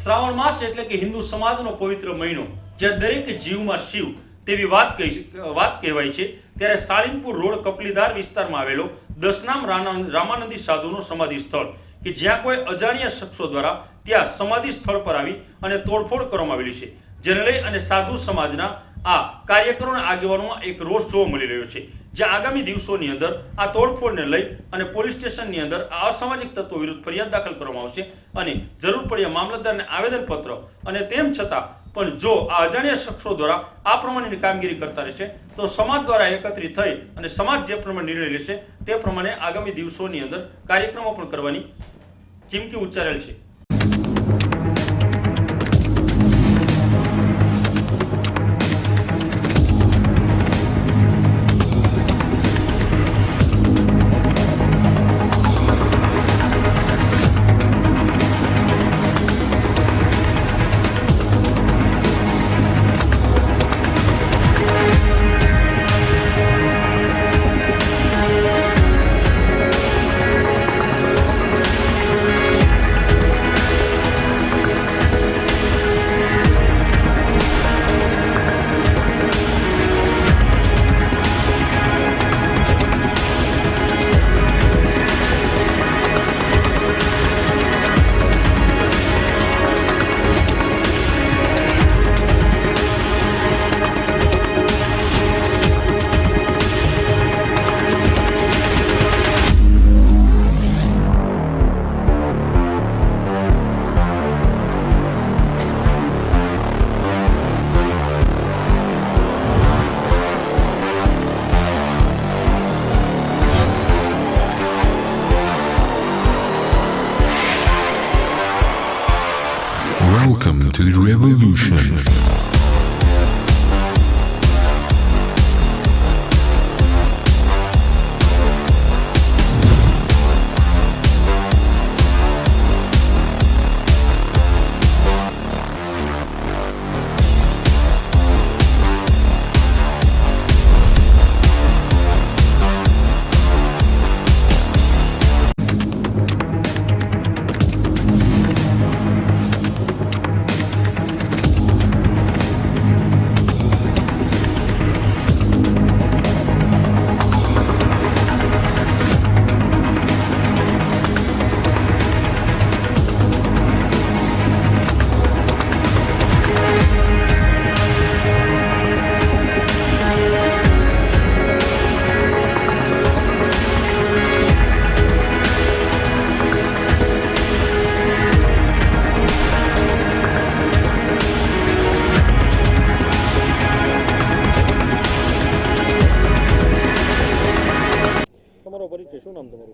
શ્રાવણ માસ એટલે કે હિન્દુ સમાજનો પવિત્ર મહિનો, જે દરેક જીવમાં શિવ તેવી વાત કહેવાય છે। ત્યારે સાળીંગપુર રોડ કપલીધાર વિસ્તારમાં આવેલો દસનામ રામાનંદી સાધુનો સમાધિ સ્થળ કે જ્યાં કોઈ અજાણ્યા શખ્સો દ્વારા ત્યાં સમાધિ સ્થળ પર આવી અને તોડફોડ કરવામાં આવેલી છે, જેને લઈ અને સાધુ સમાજના આ કાર્યકરોના આગેવાનોમાં એક રોષ જોવા મળી રહ્યો છે, જ્યાં આગામી દિવસોની અંદર આ તોડફોડને લઈ અને પોલીસ સ્ટેશનની અંદર આ અસામાજિક તત્વો વિરુદ્ધ ફરિયાદ દાખલ કરવામાં આવશે અને જરૂર પડ્યા મામલતદારને આવેદનપત્ર અને તેમ છતાં પણ જો આ અજાણ્યા શખ્સો દ્વારા આ પ્રમાણેની કામગીરી કરતા રહેશે તો સમાજ દ્વારા એકત્રિત થઈ અને સમાજ જે પ્રમાણે નિર્ણય લેશે તે પ્રમાણે આગામી દિવસોની અંદર કાર્યક્રમો પણ કરવાની ચીમકી ઉચ્ચારેલ છે। Welcome to the revolution.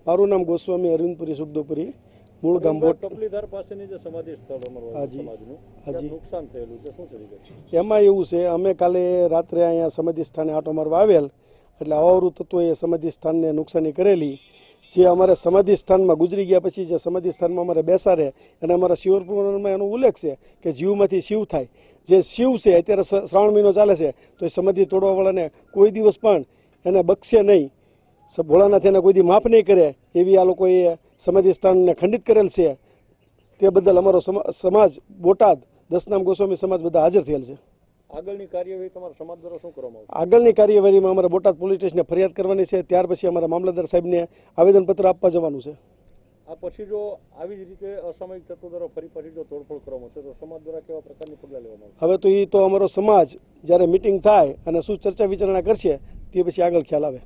મારું નામ ગોસ્વામી અરવિંદપુરી સુખદોપુરી, મૂળ ગામ બોટ કપલીધાર પાસેની જે સમાધિ સ્થળ અમારું સમાજનું હાજી નુકસાન થયેલું છે, શું છે? એમાં એવું છે, અમે કાલે રાત્રે અહીંયા સમાધિ સ્થાને આંટો મારવા આવેલ એટલે અવાવરું તત્વોએ સમાધિ સ્થાનને નુકસાની કરેલી। જે અમારે સમાધિ સ્થાનમાં ગુજરી ગયા પછી જે સમાધિ સ્થાનમાં અમારે બેસાડે અને અમારા શિવપુરાણમાં એનો ઉલ્લેખ છે કે જીવમાંથી શિવ થાય। જે શિવ છે અત્યારે શ્રાવણ મહિનો ચાલે છે તો એ સમાધિ તોડવાવાળાને કોઈ દિવસ પણ એને બક્ષે નહીં, ભોળાનાથ એને કોઈ દી માફ નહીં કરે એવી આ લોકોએ સમાધિ સ્થાનને ખંડિત કરેલ છે। તે બદલ અમારો સમાજ બોટાદ દસનામ ગોસ્વામી સમાજ બધા હાજર થયેલ છે। આગળની કાર્યવાહી તમારા સમાજ દ્વારા શું કરવામાં આવશે? આગળની કાર્યવાહીમાં અમારે બોટાદ પોલીસ સ્ટેશને ફરિયાદ કરવાની છે, ત્યાર પછી અમારા મામલતદાર સાહેબને આવેદનપત્ર આપવા જવાનું છે। આ પછી જો આવી જ રીતે અસામાજિક તત્વો દ્વારા ફરી પાછી જો તોડફોડ કરવામાં આવશે તો સમાજ દ્વારા કેવા પ્રકારની પગલાં લેવામાં આવશે? હવે તો એ તો અમારો સમાજ જ્યારે મિટિંગ થાય અને શું ચર્ચા વિચારણા કરશે તે પછી આગળ ખ્યાલ આવે।